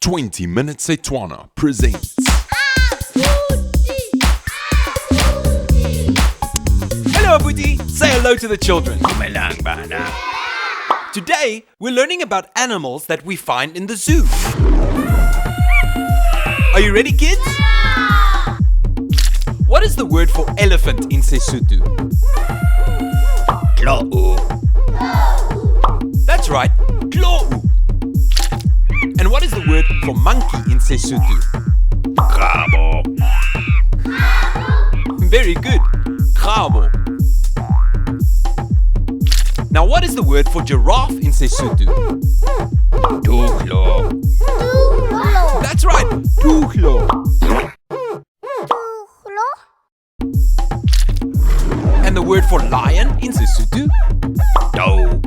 20-Minute Setswana presents. Hello, Abuti. Say hello to the children. Dumelang bana. Today, we're learning about animals that we find in the zoo. Are you ready, kids? What is the word for elephant in Sesotho? Klou. That's right, klou. And what is the word for monkey in Sesotho? Krabo. Very good, krabo. Now, what is the word for giraffe in Sesotho? Tuklo. That's right, tuklo. And the word for lion in Sesotho? Dou.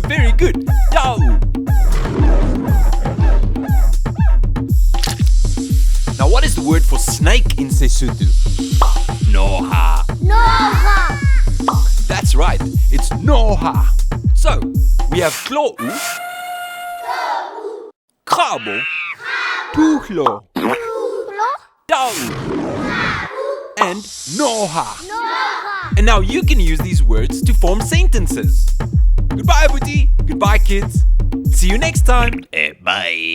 Very good, dau. Now, what is the word for snake in Sesotho? Noha. That's right, it's noha. So, we have klou, krabo, tuklo, dau, and noha. And now you can use these words to form sentences. Goodbye, Abuti. Goodbye, kids. See you next time. Bye.